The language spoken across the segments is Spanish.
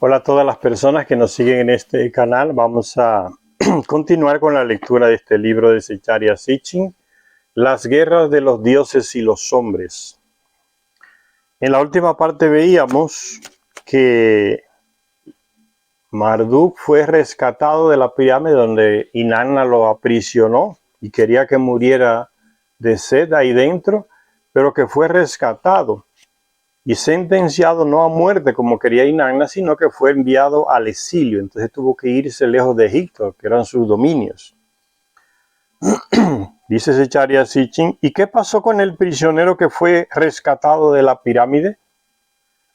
Hola a todas las personas que nos siguen en este canal. Vamos a continuar con la lectura de este libro de Zecharia Sitchin, Las guerras de los dioses y los hombres. En la última parte veíamos que Marduk fue rescatado de la pirámide donde Inanna lo aprisionó y quería que muriera de sed ahí dentro, pero que fue rescatado y sentenciado no a muerte como quería Inanna, sino que fue enviado al exilio. Entonces tuvo que irse lejos de Egipto, que eran sus dominios. Dice Zecharia Sitchin, ¿y qué pasó con el prisionero que fue rescatado de la pirámide?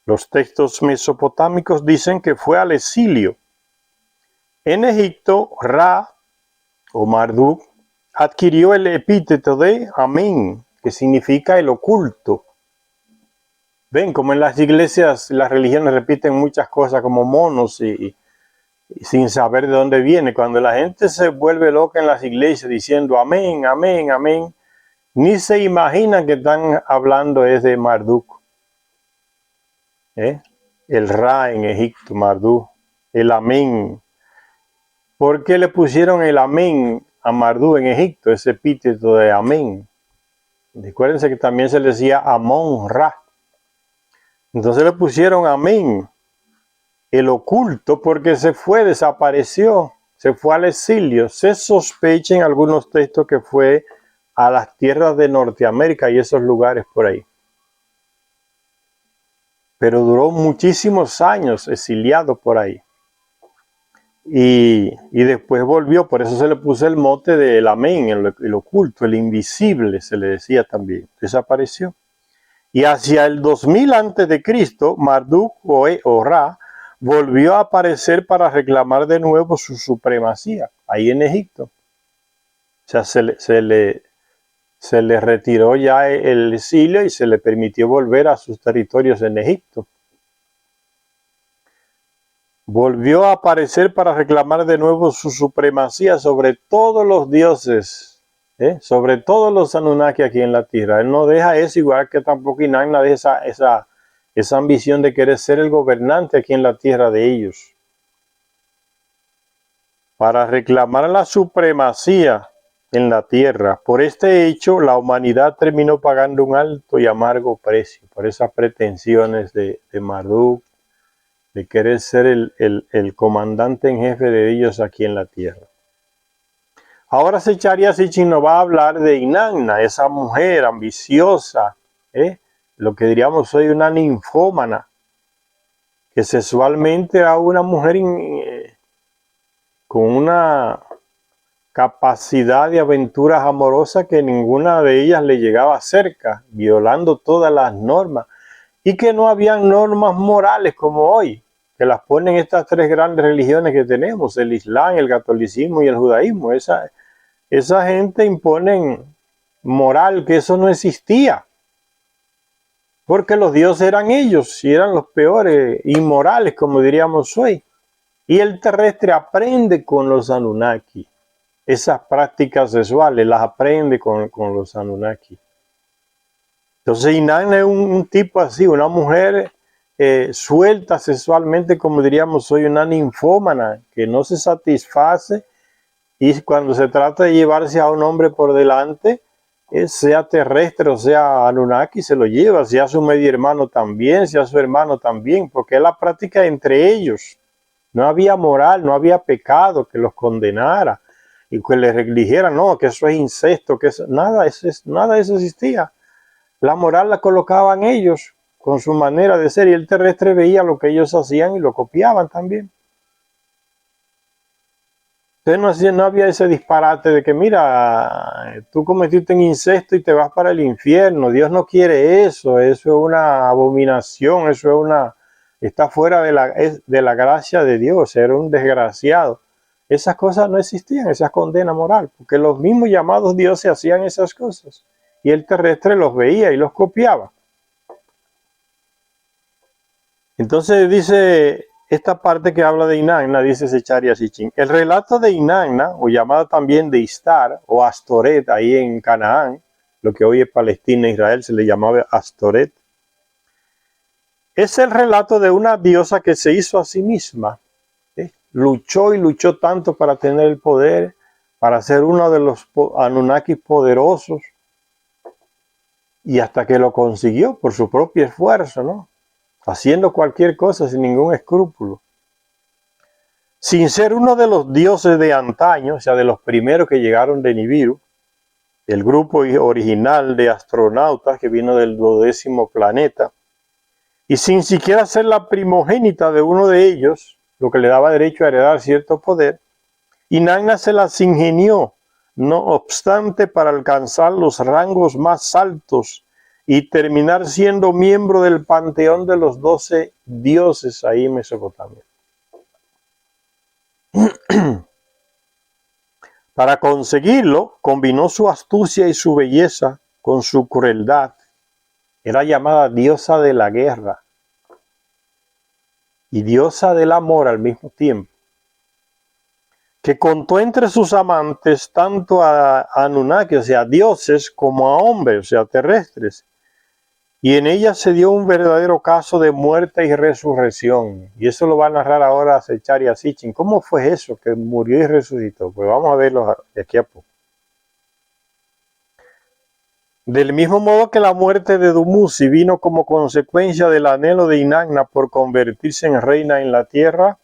Los textos mesopotámicos dicen que fue al exilio. En Egipto, Ra o Marduk adquirió el epíteto de Amén, que significa el oculto. Ven, como en las iglesias, las religiones repiten muchas cosas como monos y sin saber de dónde viene. Cuando la gente se vuelve loca en las iglesias diciendo amén, amén, amén, ni se imaginan que están hablando es de Marduk. El Ra en Egipto, Marduk, el amén. ¿Por qué le pusieron el amén a Marduk en Egipto, ese epíteto de amén? Recuérdense que también se le decía Amón Ra. Entonces le pusieron amén, el oculto, porque se fue, desapareció, se fue al exilio. Se sospecha en algunos textos que fue a las tierras de Norteamérica y esos lugares por ahí. Pero duró muchísimos años exiliado por ahí. Y después volvió, por eso se le puso el mote del amén, el oculto, el invisible, se le decía también. Desapareció. Y hacia el 2000 a.C., Marduk o Ra volvió a aparecer para reclamar de nuevo su supremacía, ahí en Egipto. O sea, se le retiró ya el exilio y se le permitió volver a sus territorios en Egipto. Volvió a aparecer para reclamar de nuevo su supremacía sobre todos los dioses, sobre todos los Anunnaki aquí en la tierra. Él no deja eso, igual que tampoco Inanna deja esa ambición de querer ser el gobernante aquí en la tierra de ellos. Para reclamar la supremacía en la tierra. Por este hecho, la humanidad terminó pagando un alto y amargo precio por esas pretensiones de Marduk, de querer ser el comandante en jefe de ellos aquí en la tierra. Ahora Zecharia Sitchin nos va a hablar de Inanna, esa mujer ambiciosa, lo que diríamos hoy una ninfómana, que sexualmente era una mujer con una capacidad de aventuras amorosas que ninguna de ellas le llegaba cerca, violando todas las normas, y que no habían normas morales como hoy, que las ponen estas tres grandes religiones que tenemos, el Islam, el catolicismo y el judaísmo. Esa gente imponen moral, que eso no existía, porque los dioses eran ellos y eran los peores, inmorales, como diríamos hoy. Y el terrestre aprende con los Anunnaki. Esas prácticas sexuales las aprende con los Anunnaki. Entonces Inanna es un tipo así, una mujer suelta sexualmente, como diríamos hoy, una ninfómana, que no se satisface, y cuando se trata de llevarse a un hombre por delante, sea terrestre o sea Anunnaki, se lo lleva, sea su medio hermano también, sea su hermano también, porque es la práctica entre ellos. No había moral, no había pecado que los condenara y que les dijeran, no, que eso es incesto, que eso, nada de eso existía. La moral la colocaban ellos con su manera de ser, y el terrestre veía lo que ellos hacían y lo copiaban también. Entonces no había ese disparate de que, mira, tú cometiste un incesto y te vas para el infierno. Dios no quiere eso, eso es una abominación, está fuera de la gracia de Dios, era un desgraciado. Esas cosas no existían, esa condena moral, porque los mismos llamados dioses hacían esas cosas, y el terrestre los veía y los copiaba. Entonces dice esta parte que habla de Inanna, dice Zecharia Sitchin, el relato de Inanna, o llamada también de Istar, o Astoret, ahí en Canaán, lo que hoy es Palestina e Israel, se le llamaba Astoret. Es el relato de una diosa que se hizo a sí misma. Luchó y luchó tanto para tener el poder, para ser uno de los Anunnakis poderosos, y hasta que lo consiguió por su propio esfuerzo, ¿no? Haciendo cualquier cosa sin ningún escrúpulo. Sin ser uno de los dioses de antaño, o sea, de los primeros que llegaron de Nibiru, el grupo original de astronautas que vino del 12º planeta, y sin siquiera ser la primogénita de uno de ellos, lo que le daba derecho a heredar cierto poder, Inanna se las ingenió, no obstante, para alcanzar los rangos más altos y terminar siendo miembro del panteón de los 12 dioses ahí en Mesopotamia. Para conseguirlo, combinó su astucia y su belleza con su crueldad. Era llamada diosa de la guerra y diosa del amor al mismo tiempo, que contó entre sus amantes tanto a Anunnaki, o sea, dioses, como a hombres, o sea, terrestres. Y en ella se dio un verdadero caso de muerte y resurrección. Y eso lo va a narrar ahora Zecharia Sitchin. ¿Cómo fue eso que murió y resucitó? Pues vamos a verlo de aquí a poco. Del mismo modo que la muerte de Dumuzi vino como consecuencia del anhelo de Inanna por convertirse en reina en la tierra,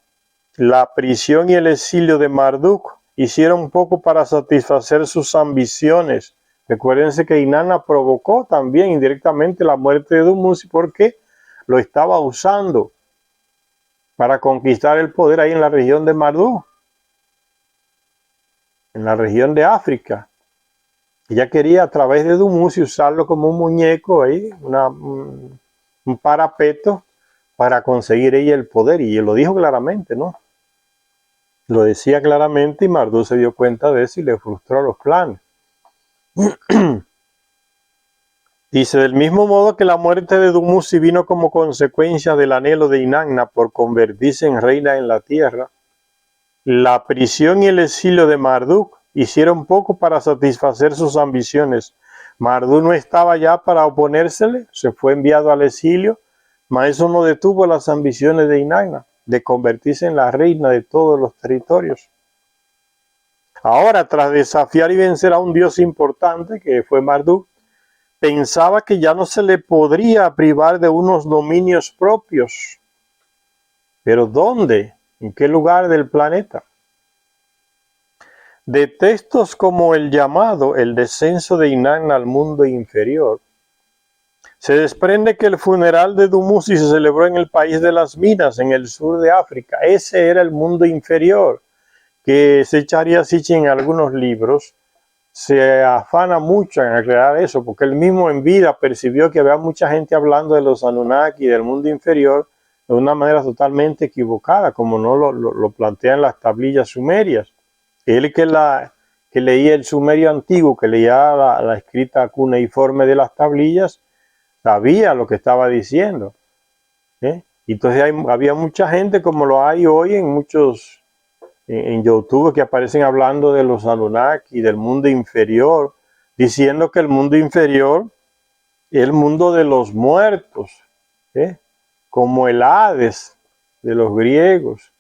la prisión y el exilio de Marduk hicieron poco para satisfacer sus ambiciones. Recuérdense que Inanna provocó también indirectamente la muerte de Dumuzi porque lo estaba usando para conquistar el poder ahí en la región de Marduk, en la región de África. Ella quería a través de Dumuzi usarlo como un muñeco ahí, un parapeto para conseguir ella el poder. Y él lo dijo claramente, ¿no? Lo decía claramente y Marduk se dio cuenta de eso y le frustró los planes. Dice, del mismo modo que la muerte de Dumuzi vino como consecuencia del anhelo de Inanna por convertirse en reina en la tierra, la prisión y el exilio de Marduk hicieron poco para satisfacer sus ambiciones. Marduk no estaba ya para oponérsele, se fue enviado al exilio, mas eso no detuvo las ambiciones de Inanna de convertirse en la reina de todos los territorios. Ahora, tras desafiar y vencer a un dios importante, que fue Marduk, pensaba que ya no se le podría privar de unos dominios propios. ¿Pero dónde? ¿En qué lugar del planeta? De textos como el llamado El descenso de Inanna al mundo inferior, se desprende que el funeral de Dumuzi se celebró en el país de las minas, en el sur de África. Ese era el mundo inferior, que Zecharia Sitchin en algunos libros se afana mucho en aclarar eso, porque él mismo en vida percibió que había mucha gente hablando de los Anunnaki, del mundo inferior, de una manera totalmente equivocada, como no lo plantean las tablillas sumerias. Él que leía el sumerio antiguo, que leía la escrita cuneiforme de las tablillas, sabía lo que estaba diciendo. Entonces había mucha gente, como lo hay hoy en muchos en YouTube, que aparecen hablando de los Anunnaki, del mundo inferior, diciendo que el mundo inferior es el mundo de los muertos, como el Hades de los griegos,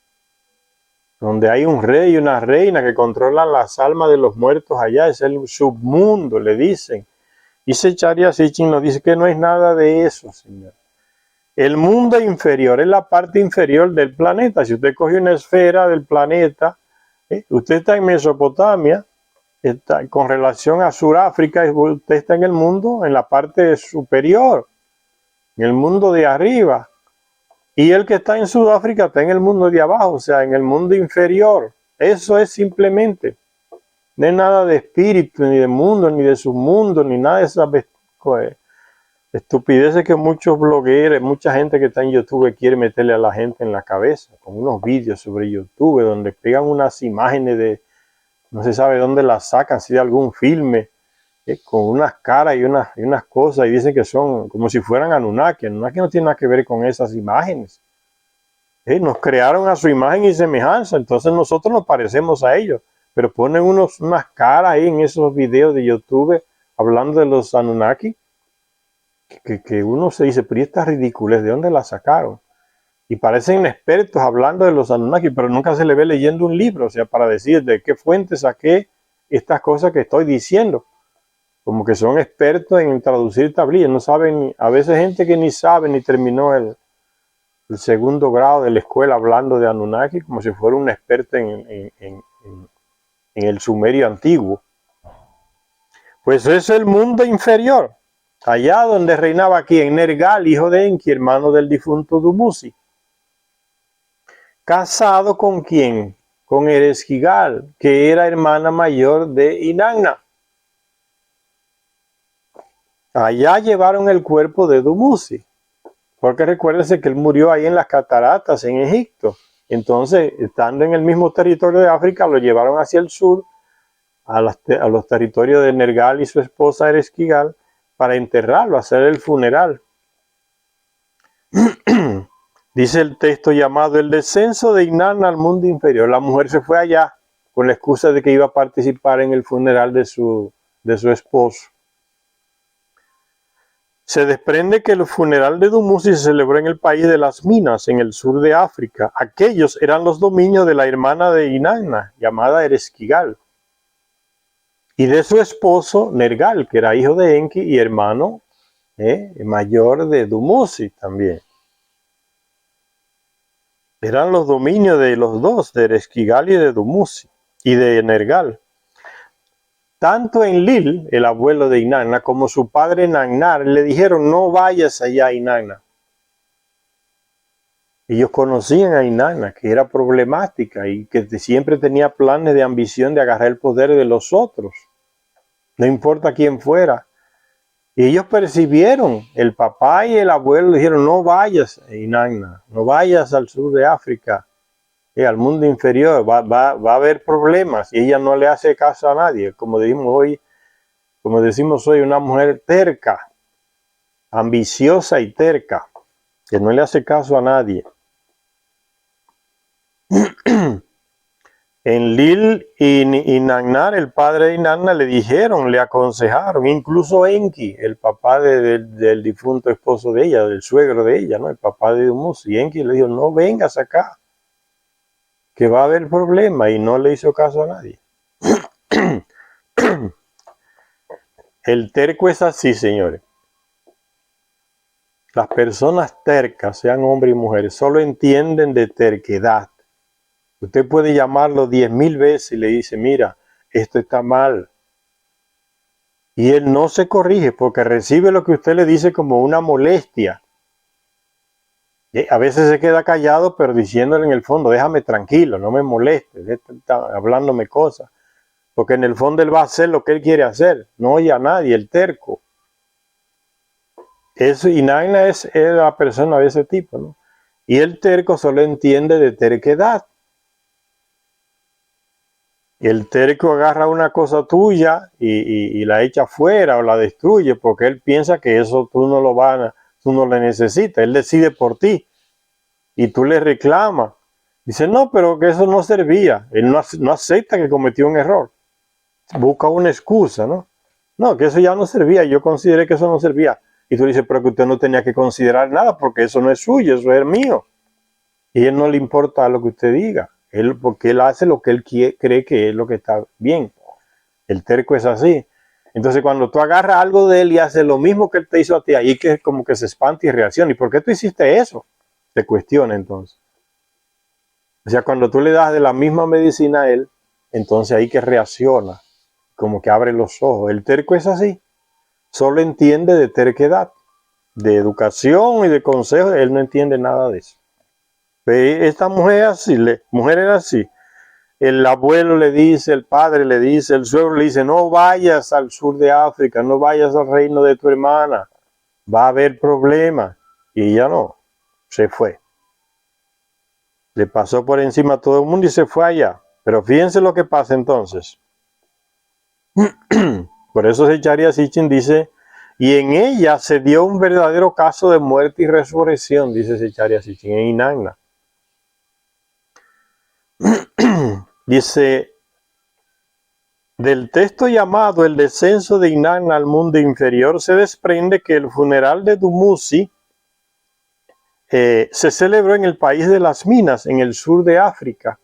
donde hay un rey y una reina que controlan las almas de los muertos allá, es el submundo, le dicen. Y Zecharia Sitchin nos dice que no es nada de eso, señor. El mundo inferior es la parte inferior del planeta. Si usted coge una esfera del planeta, usted está en Mesopotamia, con relación a Suráfrica, usted está en el mundo, en la parte superior, en el mundo de arriba. Y el que está en Sudáfrica está en el mundo de abajo, o sea, en el mundo inferior. Eso es simplemente. No es nada de espíritu, ni de mundo, ni de submundo, ni nada de esas estupideces que muchos blogueros, mucha gente que está en YouTube quiere meterle a la gente en la cabeza, con unos vídeos sobre YouTube donde pegan unas imágenes de, no se sabe dónde las sacan, si de algún filme, con unas caras y unas cosas, y dicen que son como si fueran Anunnaki. Anunnaki no tiene nada que ver con esas imágenes. Nos crearon a su imagen y semejanza, entonces nosotros nos parecemos a ellos, pero ponen unas caras ahí en esos videos de YouTube hablando de los Anunnaki. que uno se dice, pero ¿y esta ridiculez de dónde la sacaron? Y parecen expertos hablando de los Anunnaki, pero nunca se le ve leyendo un libro, o sea, para decir de qué fuente saqué estas cosas que estoy diciendo. Como que son expertos en traducir tablillas, no saben, a veces gente que ni sabe ni terminó el segundo grado de la escuela hablando de Anunnaki, como si fuera un experto en el sumerio antiguo. Pues es el mundo inferior, allá donde reinaba aquí en Nergal, hijo de Enki, hermano del difunto Dumuzi. ¿Casado con quién? Con Ereshkigal, que era hermana mayor de Inanna. Allá llevaron el cuerpo de Dumuzi, porque recuérdense que él murió ahí en las cataratas en Egipto. Entonces, estando en el mismo territorio de África, lo llevaron hacia el sur, a los territorios de Nergal y su esposa Ereshkigal, para enterrarlo, hacer el funeral. Dice el texto llamado El descenso de Inanna al mundo inferior. La mujer se fue allá con la excusa de que iba a participar en el funeral de su esposo. Se desprende que el funeral de Dumuzi se celebró en el país de las Minas, en el sur de África. Aquellos eran los dominios de la hermana de Inanna, llamada Ereshkigal, y de su esposo Nergal, que era hijo de Enki y hermano mayor de Dumuzi también. Eran los dominios de los dos, de Ereshkigal y de Dumuzi, y de Nergal. Tanto Enlil, el abuelo de Inanna, como su padre Nannar le dijeron, no vayas allá, Inanna. Ellos conocían a Inanna, que era problemática y que siempre tenía planes de ambición de agarrar el poder de los otros, no importa quién fuera. Y ellos percibieron, el papá y el abuelo le dijeron, no vayas, Inanna, no vayas al sur de África, al mundo inferior, va a haber problemas. Y ella no le hace caso a nadie, como decimos hoy, una mujer terca, ambiciosa y terca, que no le hace caso a nadie. Enlil y Nannar, el padre de Inanna, le dijeron, le aconsejaron, incluso Enki, el papá del difunto esposo de ella, del suegro de ella, ¿no? El papá de Dumuzi. Y Enki le dijo, no vengas acá, que va a haber problema, y no le hizo caso a nadie. El terco es así, señores. Las personas tercas, sean hombres y mujeres, solo entienden de terquedad. Usted puede llamarlo 10,000 veces y le dice, mira, esto está mal. Y él no se corrige porque recibe lo que usted le dice como una molestia. Y a veces se queda callado, pero diciéndole en el fondo, déjame tranquilo, no me molestes, está hablándome cosas. Porque en el fondo él va a hacer lo que él quiere hacer, no oye a nadie, el terco. Inanna es la persona de ese tipo, ¿no? Y el terco solo entiende de terquedad. El terco agarra una cosa tuya y la echa fuera o la destruye porque él piensa que eso tú no lo necesitas. Él decide por ti y tú le reclamas. Dice, no, pero que eso no servía. Él no acepta que cometió un error. Busca una excusa, ¿no? No, que eso ya no servía. Yo consideré que eso no servía. Y tú dices, pero que usted no tenía que considerar nada porque eso no es suyo, eso es mío. Y a él no le importa lo que usted diga. Porque él hace lo que él cree que es lo que está bien. El terco es así. Entonces cuando tú agarras algo de él y haces lo mismo que él te hizo a ti, ahí que como que se espanta y reacciona. ¿Y por qué tú hiciste eso? Te cuestiona entonces. O sea, cuando tú le das de la misma medicina a él, entonces ahí que reacciona, como que abre los ojos. El terco es así. Solo entiende de terquedad, de educación y de consejos. Él no entiende nada de eso. Esta mujer era así. El abuelo le dice, el padre le dice, el suegro le dice, no vayas al sur de África, no vayas al reino de tu hermana, va a haber problemas. Y ella no, se fue. Le pasó por encima a todo el mundo y se fue allá. Pero fíjense lo que pasa entonces. Por eso Zecharia Sitchin dice, y en ella se dio un verdadero caso de muerte y resurrección, dice Zecharia Sitchin, en Inanna. Dice, Del texto llamado El descenso de Inanna al mundo inferior se desprende que el funeral de Dumuzi se celebró en el país de las minas, en el sur de África.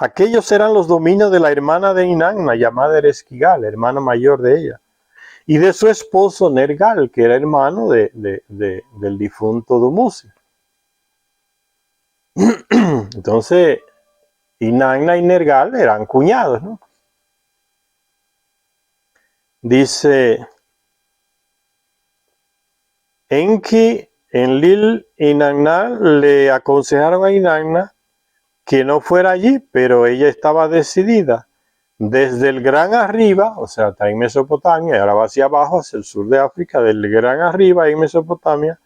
Aquellos eran los dominios de la hermana de Inanna, llamada Ereshkigal, hermana mayor de ella, y de su esposo Nergal, que era hermano del difunto Dumuzi. Entonces, Inanna y Nergal eran cuñados, ¿no? Dice, Enki, Enlil y Inanna le aconsejaron a Inanna que no fuera allí, pero ella estaba decidida. Desde el gran arriba, o sea, está en Mesopotamia, y ahora va hacia abajo, hacia el sur de África, del gran arriba en Mesopotamia,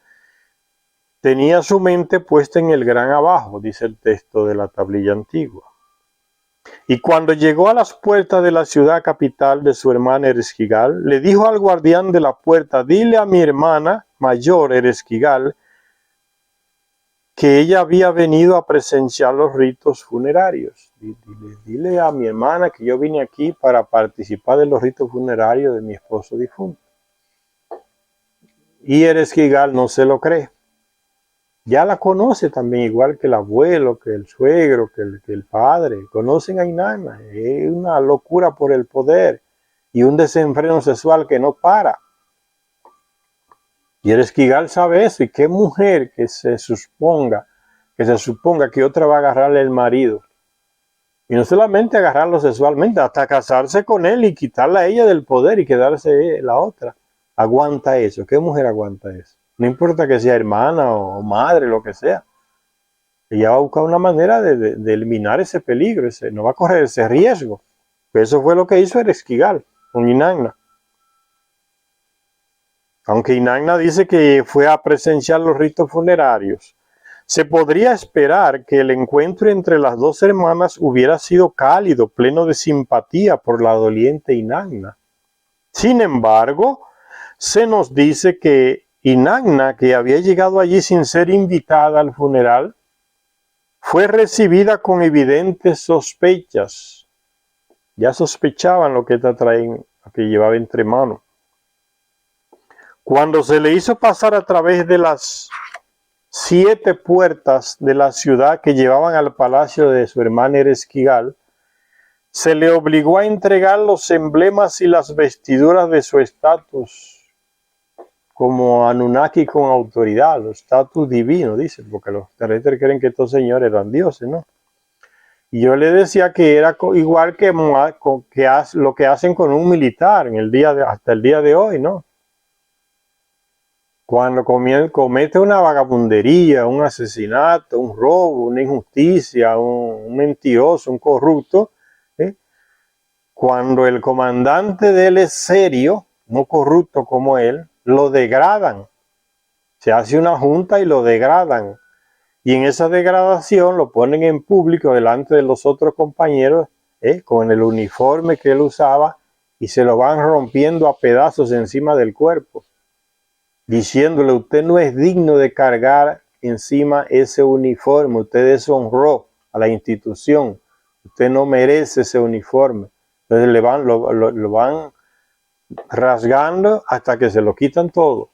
tenía su mente puesta en el gran abajo, dice el texto de la tablilla antigua. Y cuando llegó a las puertas de la ciudad capital de su hermana Ereshkigal, le dijo al guardián de la puerta, dile a mi hermana mayor Ereshkigal que ella había venido a presenciar los ritos funerarios. Dile a mi hermana que yo vine aquí para participar de los ritos funerarios de mi esposo difunto. Y Ereshkigal no se lo cree. Ya la conoce también, igual que el abuelo, que el suegro, que el padre. Conocen a Inanna. Es una locura por el poder y un desenfreno sexual que no para. Y Ereshkigal sabe eso. ¿Y qué mujer que se suponga que otra va a agarrarle el marido? Y no solamente agarrarlo sexualmente, hasta casarse con él y quitarle a ella del poder y quedarse la otra. Aguanta eso. ¿Qué mujer aguanta eso? No importa que sea hermana o madre, lo que sea. Ella va a buscar una manera de eliminar ese peligro, no va a correr ese riesgo. Eso fue lo que hizo Ereshkigal con Inanna. Aunque Inanna dice que fue a presenciar los ritos funerarios, se podría esperar que el encuentro entre las dos hermanas hubiera sido cálido, pleno de simpatía por la doliente Inanna. Sin embargo, se nos dice que Inanna, que había llegado allí sin ser invitada al funeral, fue recibida con evidentes sospechas. Ya sospechaban lo que que llevaba entre manos. Cuando se le hizo pasar a través de las 7 puertas de la ciudad que llevaban al palacio de su hermana Ereshkigal, se le obligó a entregar los emblemas y las vestiduras de su estatus como Anunnaki con autoridad, los estatus divinos, dice, porque los terrestres creen que estos señores eran dioses, ¿no? Y yo le decía que era igual que lo que hacen con un militar hasta el día de hoy, ¿no? Cuando comete una vagabundería, un asesinato, un robo, una injusticia, un mentiroso, un corrupto, cuando el comandante de él es serio, no corrupto como él, lo degradan. Se hace una junta y lo degradan. Y en esa degradación lo ponen en público delante de los otros compañeros, con el uniforme que él usaba, y se lo van rompiendo a pedazos encima del cuerpo, diciéndole, usted no es digno de cargar encima ese uniforme, usted deshonró a la institución, usted no merece ese uniforme. Entonces lo van rasgando hasta que se lo quitan todo.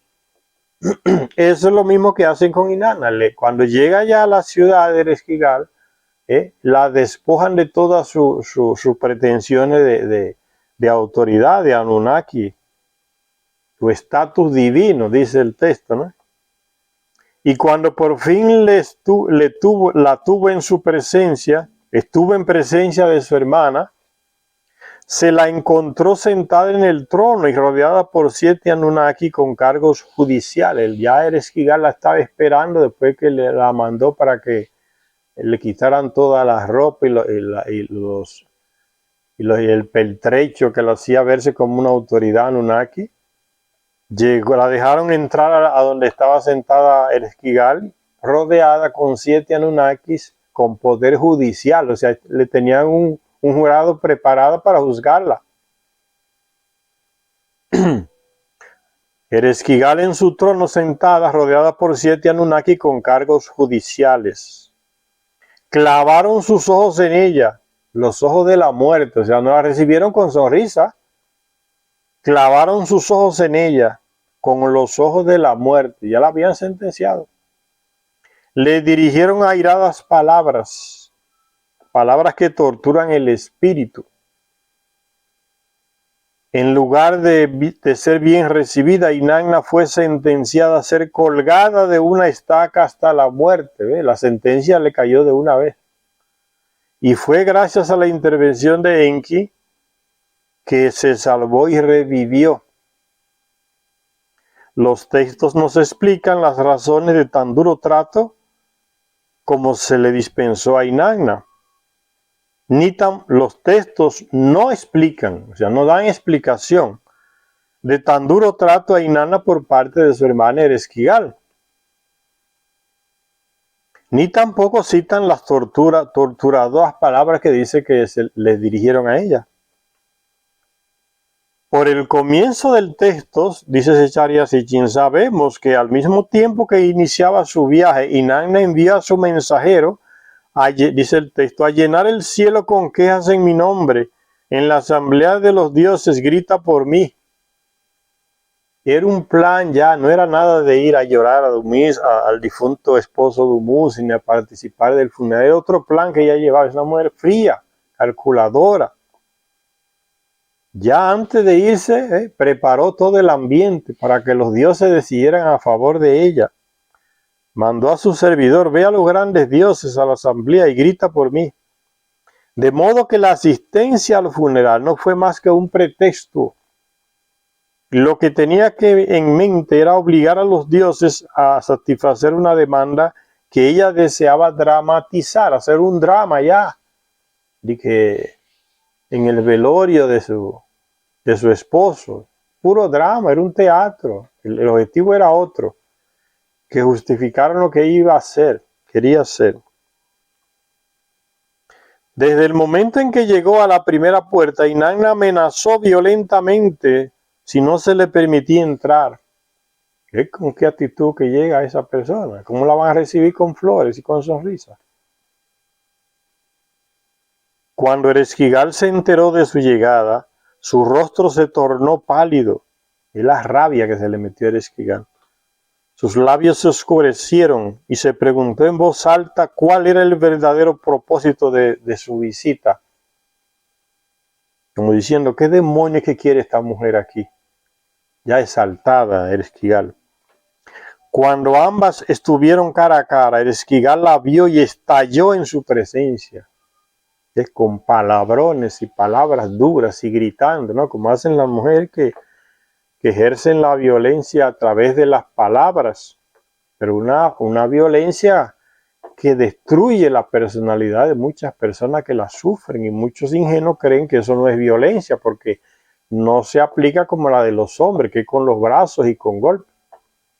Eso es lo mismo que hacen con Inanna. Cuando llega ya a la ciudad de Ereshkigal, la despojan de todas sus pretensiones de autoridad, de Anunnaki, su estatus divino, dice el texto, ¿no? Y cuando por fin la tuvo en su presencia, estuvo en presencia de su hermana, se la encontró sentada en el trono y rodeada por 7 Anunnaki con cargos judiciales. Ya Ereshkigal la estaba esperando después que la mandó para que le quitaran toda la ropa y el peltrecho que lo hacía verse como una autoridad Anunnaki. La dejaron entrar a donde estaba sentada Ereshkigal, rodeada con 7 Anunnakis con poder judicial, o sea, le tenían un jurado preparado para juzgarla. Ereshkigal en su trono sentada, rodeada por 7 Anunnaki con cargos judiciales. Clavaron sus ojos en ella los ojos de la muerte, o sea, no la recibieron con sonrisa, clavaron sus ojos en ella con los ojos de la muerte, ya la habían sentenciado. Le dirigieron airadas palabras, palabras que torturan el espíritu. En lugar de ser bien recibida, Inanna fue sentenciada a ser colgada de una estaca hasta la muerte. ¿Ve? La sentencia le cayó de una vez. Y fue gracias a la intervención de Enki que se salvó y revivió. Los textos nos explican las razones de tan duro trato como se le dispensó a Inanna. Los textos no explican, o sea, no dan explicación de tan duro trato a Inanna por parte de su hermana Ereshkigal. Ni tampoco citan las torturadoras palabras que dice que se le dirigieron a ella. Por el comienzo del texto, dice Zecharia Sitchin, sabemos que al mismo tiempo que iniciaba su viaje, Inanna envía a su mensajero, dice el texto, a llenar el cielo con quejas en mi nombre. En la asamblea de los dioses grita por mí. Era un plan ya, no era nada de ir a llorar a Dumis, al difunto esposo de Dumus, ni a participar del funeral. Era otro plan que ella llevaba. Es una mujer fría, calculadora. Ya antes de irse, preparó todo el ambiente para que los dioses decidieran a favor de ella. Mandó a su servidor, ve a los grandes dioses a la asamblea y grita por mí. De modo que la asistencia al funeral no fue más que un pretexto. Lo que tenía en mente era obligar a los dioses a satisfacer una demanda que ella deseaba dramatizar, hacer un drama ya. De que en el velorio de su esposo, puro drama, era un teatro. El objetivo era otro. Que justificaron lo que iba a hacer, quería hacer. Desde el momento en que llegó a la primera puerta, Inanna amenazó violentamente si no se le permitía entrar. ¿Con qué actitud que llega esa persona? ¿Cómo la van a recibir con flores y con sonrisas? Cuando Ereshkigal se enteró de su llegada, su rostro se tornó pálido. Es la rabia que se le metió a Ereshkigal. Sus labios se oscurecieron y se preguntó en voz alta cuál era el verdadero propósito de su visita. Como diciendo, ¿qué demonios que quiere esta mujer aquí? Ya exaltada Ereshkigal. Cuando ambas estuvieron cara a cara, Ereshkigal la vio y estalló en su presencia. Es con palabrones y palabras duras y gritando, ¿no? Como hacen las mujeres que ejercen la violencia a través de las palabras, pero una violencia que destruye la personalidad de muchas personas que la sufren, y muchos ingenuos creen que eso no es violencia porque no se aplica como la de los hombres, que es con los brazos y con golpes.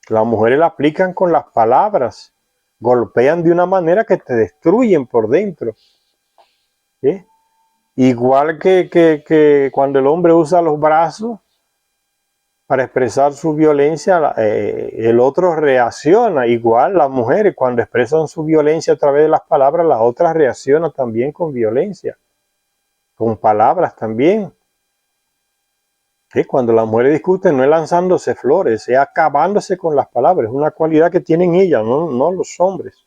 Las mujeres la aplican con las palabras, golpean de una manera que te destruyen por dentro. ¿Sí? Igual que cuando el hombre usa los brazos para expresar su violencia, el otro reacciona. Igual las mujeres cuando expresan su violencia a través de las palabras, las otras reaccionan también con violencia, con palabras también. ¿Sí? Cuando las mujeres discuten no es lanzándose flores, es acabándose con las palabras. Es una cualidad que tienen ellas, no los hombres.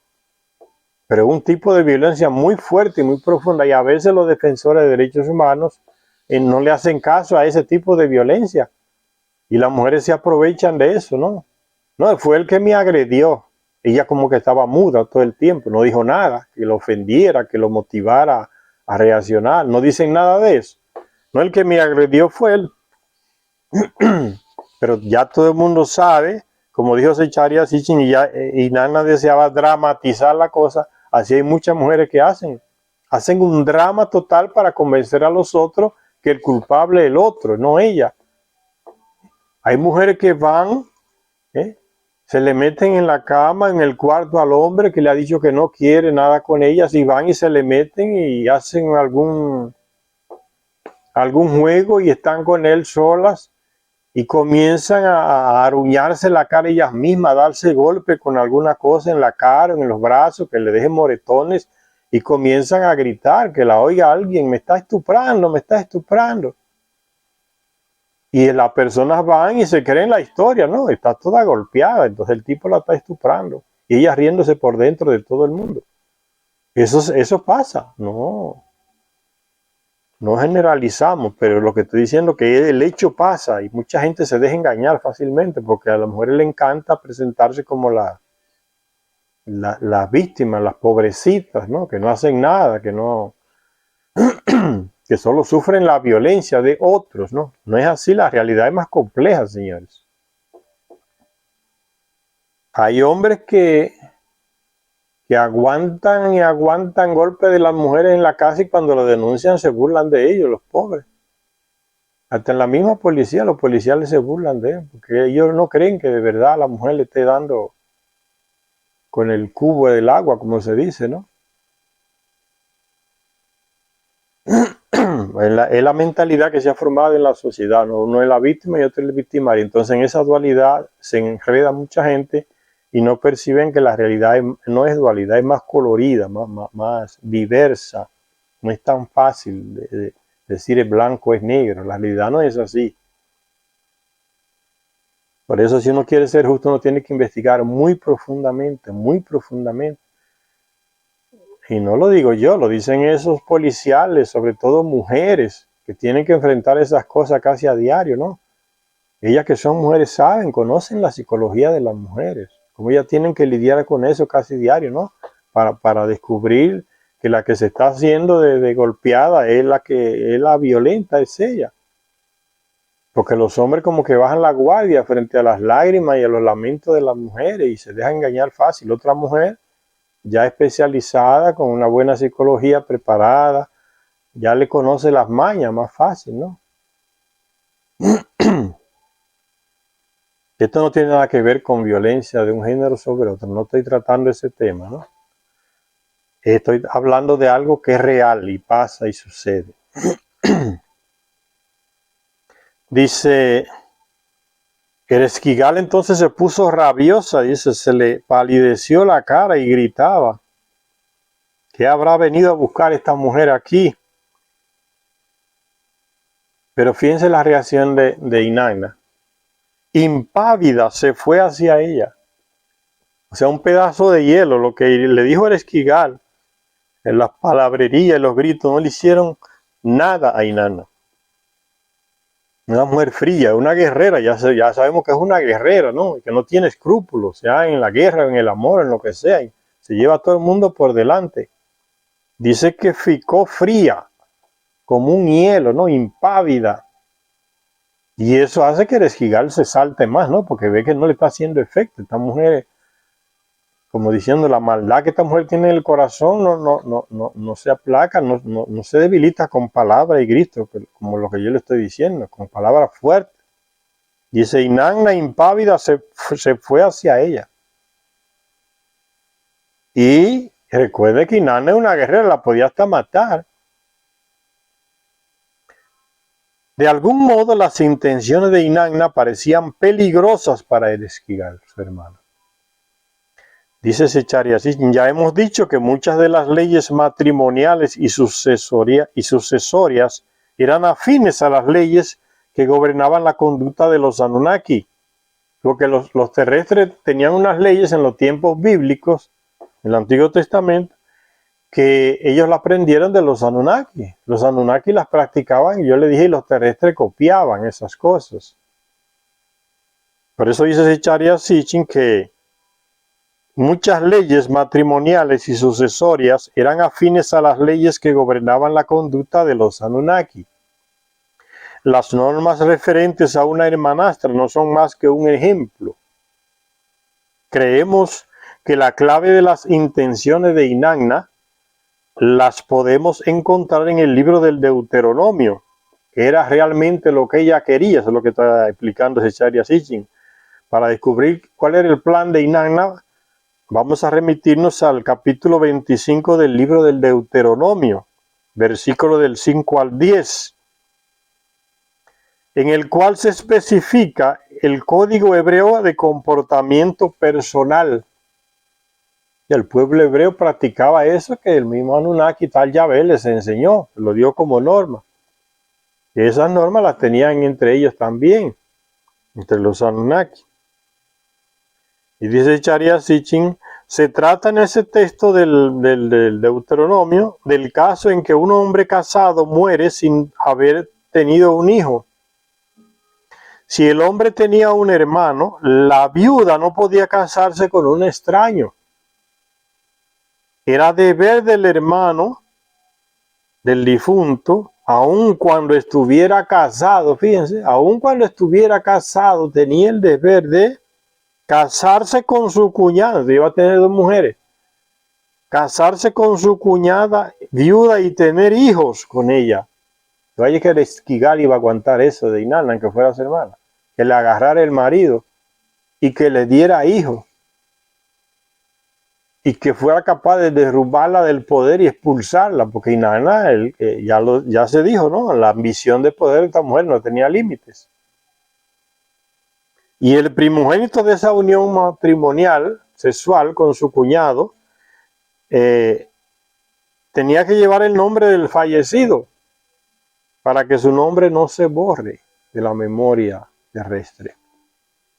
Pero es un tipo de violencia muy fuerte y muy profunda, y a veces los defensores de derechos humanos no le hacen caso a ese tipo de violencia. Y las mujeres se aprovechan de eso, ¿no? No, fue el que me agredió. Ella como que estaba muda todo el tiempo, no dijo nada, que lo ofendiera, que lo motivara a reaccionar. No dicen nada de eso. No, el que me agredió fue él. Pero ya todo el mundo sabe, como dijo Zecharia Sitchin, y Inanna deseaba dramatizar la cosa. Así hay muchas mujeres que hacen un drama total para convencer a los otros que el culpable es el otro, no ella. Hay mujeres que van, se le meten en la cama, en el cuarto al hombre que le ha dicho que no quiere nada con ellas, y van y se le meten y hacen algún juego y están con él solas y comienzan a aruñarse la cara ellas mismas, a darse golpe con alguna cosa en la cara, en los brazos, que le dejen moretones, y comienzan a gritar que la oiga alguien, me está estuprando, me está estuprando. Y las personas van y se creen la historia, ¿no? Está toda golpeada, entonces el tipo la está estuprando y ella riéndose por dentro de todo el mundo. Eso pasa, no generalizamos, pero lo que estoy diciendo es que el hecho pasa y mucha gente se deja engañar fácilmente porque a las mujeres le encanta presentarse como las víctimas, las pobrecitas, ¿no? Que no hacen nada, que no que solo sufren la violencia de otros, ¿no? No es así, la realidad es más compleja, señores. Hay hombres que aguantan y aguantan golpes de las mujeres en la casa y cuando lo denuncian se burlan de ellos, los pobres. Hasta en la misma policía, los policías se burlan de ellos, porque ellos no creen que de verdad la mujer le esté dando con el cubo del agua, como se dice, ¿no? Es la mentalidad que se ha formado en la sociedad, ¿no? Uno es la víctima y otro es el victimario. Entonces en esa dualidad se enreda mucha gente y no perciben que la realidad no es dualidad, es más colorida, más diversa. No es tan fácil de decir es blanco, es negro. La realidad no es así. Por eso si uno quiere ser justo, uno tiene que investigar muy profundamente, muy profundamente. Y no lo digo yo, lo dicen esos policiales, sobre todo mujeres, que tienen que enfrentar esas cosas casi a diario, ¿no? Ellas que son mujeres saben, conocen la psicología de las mujeres, como ellas tienen que lidiar con eso casi diario, ¿no? Para descubrir que la que se está haciendo de golpeada es la violenta, es ella. Porque los hombres como que bajan la guardia frente a las lágrimas y a los lamentos de las mujeres y se dejan engañar fácil. Otra mujer ya especializada, con una buena psicología preparada, ya le conoce las mañas más fácil, ¿no? Esto no tiene nada que ver con violencia de un género sobre otro, no estoy tratando ese tema, ¿no? Estoy hablando de algo que es real y pasa y sucede. Dice, Ereshkigal entonces se puso rabiosa, dice, se le palideció la cara y gritaba, ¿qué habrá venido a buscar esta mujer aquí? Pero fíjense la reacción de Inanna. Impávida se fue hacia ella. O sea, un pedazo de hielo, lo que le dijo Ereshkigal, en las palabrerías y los gritos, no le hicieron nada a Inanna. Una mujer fría, una guerrera, ya sabemos que es una guerrera, ¿no? Que no tiene escrúpulos, sea en la guerra, en el amor, en lo que sea. Y se lleva a todo el mundo por delante. Dice que ficó fría, como un hielo, ¿no? Impávida. Y eso hace que Ereshkigal se salte más, ¿no? Porque ve que no le está haciendo efecto. Esta mujer, como diciendo, la maldad que esta mujer tiene en el corazón no se aplaca, no se debilita con palabras y gritos, como lo que yo le estoy diciendo, con palabras fuertes. Dice, Inanna impávida se fue hacia ella. Y recuerde que Inanna es una guerrera, la podía hasta matar. De algún modo las intenciones de Inanna parecían peligrosas para Ereshkigal, su hermano. Dice Zecharia Sitchin, ya hemos dicho que muchas de las leyes matrimoniales y sucesorias eran afines a las leyes que gobernaban la conducta de los Anunnaki. Porque los terrestres tenían unas leyes en los tiempos bíblicos, en el Antiguo Testamento, que ellos la aprendieron de los Anunnaki. Los Anunnaki las practicaban y yo le dije, y los terrestres copiaban esas cosas. Por eso dice Zecharia Sitchin que muchas leyes matrimoniales y sucesorias eran afines a las leyes que gobernaban la conducta de los Anunnaki. Las normas referentes a una hermanastra no son más que un ejemplo. Creemos que la clave de las intenciones de Inanna las podemos encontrar en el libro del Deuteronomio, que era realmente lo que ella quería, eso es lo que está explicando Zecharia Sitchin. Para descubrir cuál era el plan de Inanna, vamos a remitirnos al capítulo 25 del libro del Deuteronomio, versículo del 5 al 10, en el cual se especifica el código hebreo de comportamiento personal. Y el pueblo hebreo practicaba eso que el mismo Anunnaki, tal Yahvé, les enseñó, lo dio como norma. Y esas normas las tenían entre ellos también, entre los Anunnaki. Y dice Charia Sitchin, se trata en ese texto del Deuteronomio del caso en que un hombre casado muere sin haber tenido un hijo. Si el hombre tenía un hermano, la viuda no podía casarse con un extraño. Era deber del hermano del difunto, aun cuando estuviera casado, fíjense, aun cuando estuviera casado, tenía el deber de casarse con su cuñada, iba a tener 2 mujeres, casarse con su cuñada viuda y tener hijos con ella. Vaya que el Esquigal iba a aguantar eso de Inanna, que fuera su hermana, que le agarrara el marido y que le diera hijos y que fuera capaz de derrubarla del poder y expulsarla, porque Inanna, ya se dijo, ¿no? La ambición de poder de esta mujer no tenía límites. Y el primogénito de esa unión matrimonial, sexual, con su cuñado, tenía que llevar el nombre del fallecido para que su nombre no se borre de la memoria terrestre.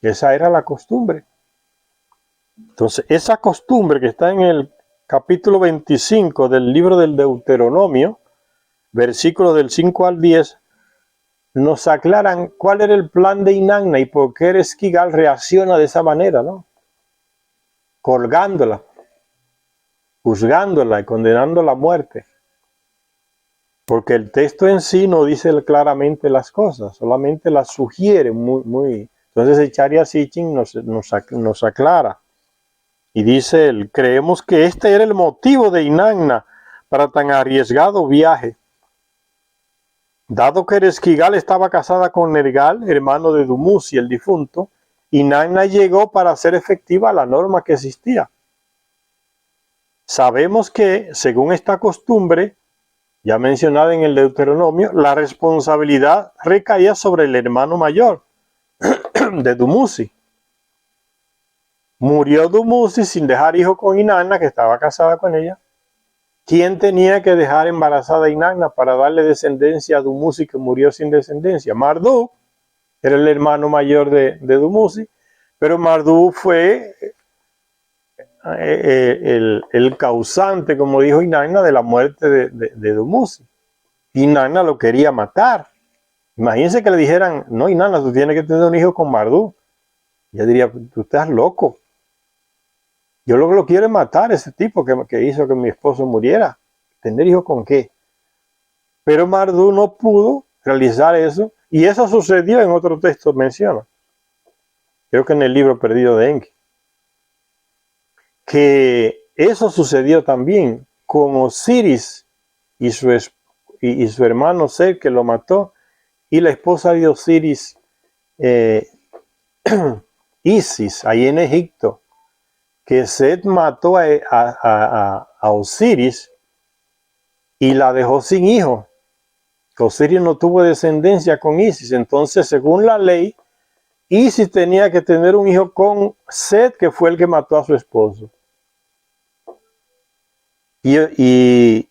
Esa era la costumbre. Entonces, esa costumbre que está en el capítulo 25 del libro del Deuteronomio, versículos del 5 al 10, nos aclaran cuál era el plan de Inanna y por qué Esquigal reacciona de esa manera, ¿no? Colgándola, juzgándola y condenándola a muerte. Porque el texto en sí no dice claramente las cosas, solamente las sugiere muy. Entonces el Charia Sitchin nos aclara. Y dice él, creemos que este era el motivo de Inanna para tan arriesgado viaje. Dado que Esquigal estaba casada con Nergal, hermano de Dumuzi, el difunto, Inanna llegó para hacer efectiva la norma que existía. Sabemos que, según esta costumbre, ya mencionada en el Deuteronomio, la responsabilidad recaía sobre el hermano mayor de Dumuzi. Murió Dumuzi sin dejar hijo con Inanna, que estaba casada con ella. ¿Quién tenía que dejar embarazada a Inanna para darle descendencia a Dumuzi, que murió sin descendencia? Marduk era el hermano mayor de Dumuzi, pero Marduk fue el causante, como dijo Inanna, de la muerte de Dumuzi. Inanna lo quería matar. Imagínense que le dijeran, no, Inanna, tú tienes que tener un hijo con Marduk. Ella diría, tú estás loco. Yo lo quiero matar, ese tipo que hizo que mi esposo muriera. ¿Tener hijos con qué? Pero Marduk no pudo realizar eso. Y eso sucedió en otro texto, menciona. Creo que en el libro perdido de Enki. Que eso sucedió también con Osiris y su hermano Set, que lo mató, y la esposa de Osiris, Isis, ahí en Egipto, que Set mató a Osiris y la dejó sin hijo. Osiris no tuvo descendencia con Isis, entonces según la ley, Isis tenía que tener un hijo con Set, que fue el que mató a su esposo. Y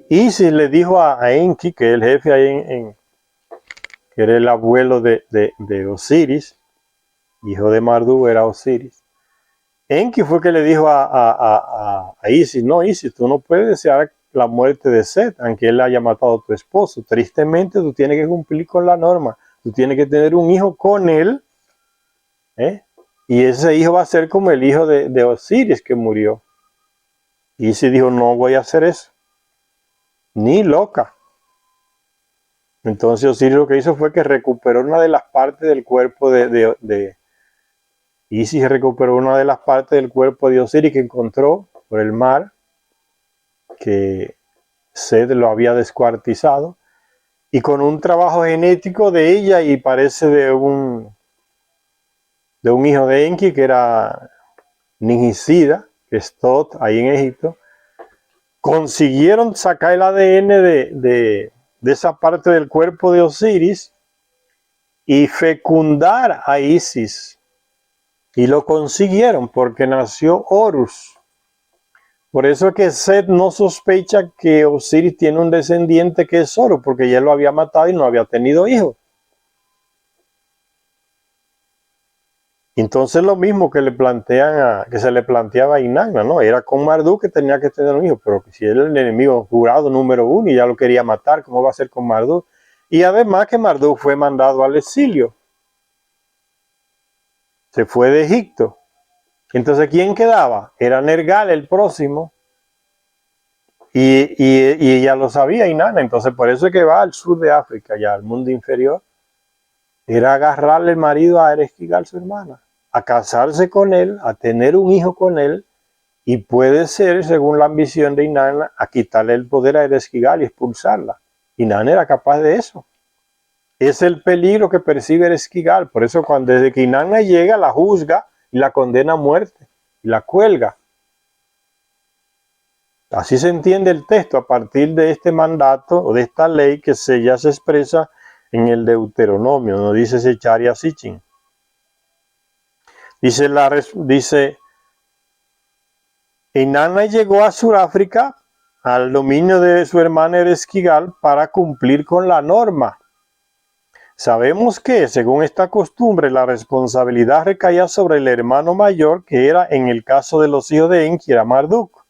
Isis le dijo a Enki, que es el jefe ahí que era el abuelo de Osiris, hijo de Marduk era Osiris. Enki fue que le dijo a Isis, no, Isis, tú no puedes desear la muerte de Set, aunque él haya matado a tu esposo. Tristemente, tú tienes que cumplir con la norma. Tú tienes que tener un hijo con él, y ese hijo va a ser como el hijo de Osiris que murió. Isis dijo, no voy a hacer eso. Ni loca. Entonces Osiris lo que hizo fue que recuperó una de las partes del cuerpo Isis recuperó una de las partes del cuerpo de Osiris que encontró por el mar, que Set lo había descuartizado, y con un trabajo genético de ella, y parece de un hijo de Enki, que era Ningisida, que es Tot, ahí en Egipto, consiguieron sacar el ADN de esa parte del cuerpo de Osiris y fecundar a Isis. Y lo consiguieron porque nació Horus. Por eso es que Set no sospecha que Osiris tiene un descendiente que es Horus, porque ya lo había matado y no había tenido hijos. Entonces lo mismo que se le planteaba a Inanna, ¿no? Era con Marduk que tenía que tener un hijo, pero si él era el enemigo jurado número 1 y ya lo quería matar, ¿cómo va a ser con Marduk? Y además que Marduk fue mandado al exilio. Se fue de Egipto. Entonces, ¿quién quedaba? Era Nergal, el próximo. Y ella lo sabía, Inanna. Entonces, por eso es que va al sur de África, ya al mundo inferior. Era agarrarle el marido a Ereshkigal, su hermana, a casarse con él, a tener un hijo con él, y puede ser, según la ambición de Inanna, a quitarle el poder a Ereshkigal y expulsarla. Inanna era capaz de eso. Es el peligro que percibe Ereshkigal. Por eso, desde que Inanna llega, la juzga y la condena a muerte y la cuelga. Así se entiende el texto a partir de este mandato o de esta ley que ya se expresa en el Deuteronomio, no dice Secharia Sitchin. Dice, Inanna llegó a Sudáfrica al dominio de su hermana Ereshkigal para cumplir con la norma. Sabemos que, según esta costumbre, la responsabilidad recaía sobre el hermano mayor, que era, en el caso de los hijos de Enki, era Marduk.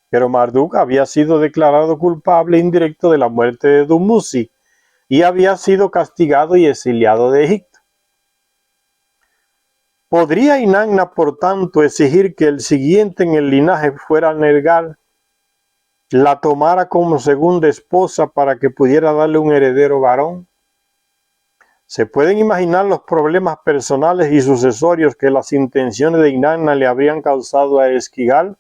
Pero Marduk había sido declarado culpable indirecto de la muerte de Dumuzi y había sido castigado y exiliado de Egipto. ¿Podría Inanna, por tanto, exigir que el siguiente en el linaje fuera Nergal, la tomara como segunda esposa para que pudiera darle un heredero varón? ¿Se pueden imaginar los problemas personales y sucesorios que las intenciones de Inanna le habrían causado a Ereshkigal?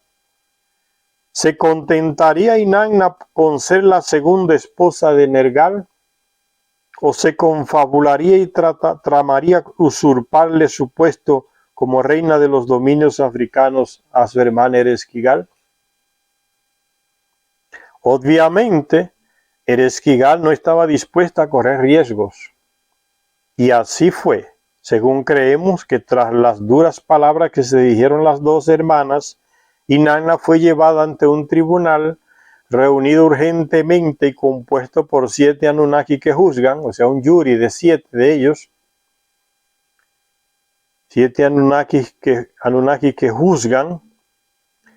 ¿Se contentaría Inanna con ser la segunda esposa de Nergal? ¿O se confabularía y tramaría usurparle su puesto como reina de los dominios africanos a su hermana Ereshkigal? Obviamente, Ereshkigal no estaba dispuesta a correr riesgos. Y así fue, según creemos, que tras las duras palabras que se dijeron las dos hermanas, Inanna fue llevada ante un tribunal reunido urgentemente y compuesto por 7 Anunnaki que juzgan, o sea, un jury de 7 de ellos, 7 Anunnaki que juzgan.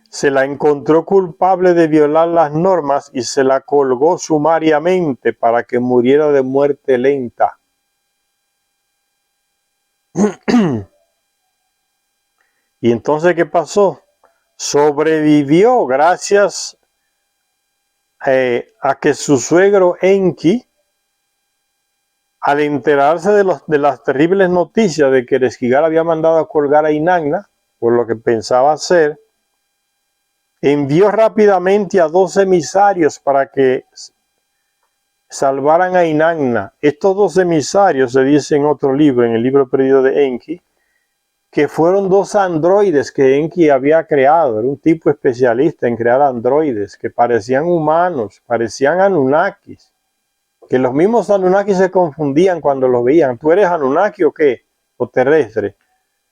Se la encontró culpable de violar las normas y se la colgó sumariamente para que muriera de muerte lenta. Y entonces, ¿qué pasó? Sobrevivió gracias a que su suegro Enki, al enterarse de las terribles noticias de que Ereshkigal había mandado a colgar a Inanna, por lo que pensaba hacer, envió rápidamente a 2 emisarios para que salvaran a Inanna. Estos 2 emisarios, se dice en otro libro, en el libro perdido de Enki, que fueron 2 androides que Enki había creado. Era un tipo especialista en crear androides que parecían humanos, parecían Anunnakis, que los mismos Anunnakis se confundían cuando los veían. ¿Tú eres Anunnaki o qué? ¿O terrestre?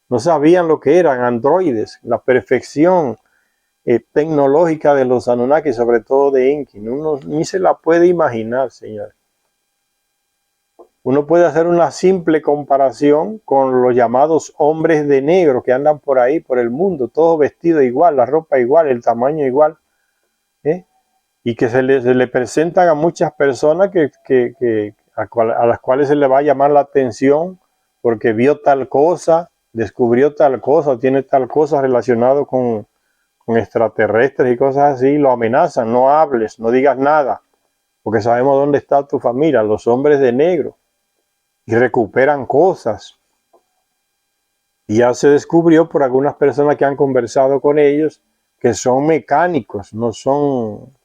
No sabían lo que eran androides, la perfección tecnológica de los Anunnaki, sobre todo de Enki. Uno ni se la puede imaginar, señor. Uno puede hacer una simple comparación con los llamados hombres de negro que andan por ahí, por el mundo, todos vestidos igual, la ropa igual, el tamaño igual, y que se le presentan a muchas personas a las cuales se le va a llamar la atención porque vio tal cosa, descubrió tal cosa, o tiene tal cosa relacionado con extraterrestres y cosas así. Lo amenazan: no hables, no digas nada, porque sabemos dónde está tu familia, los hombres de negro. Y recuperan cosas. Y ya se descubrió por algunas personas que han conversado con ellos que son mecánicos, no son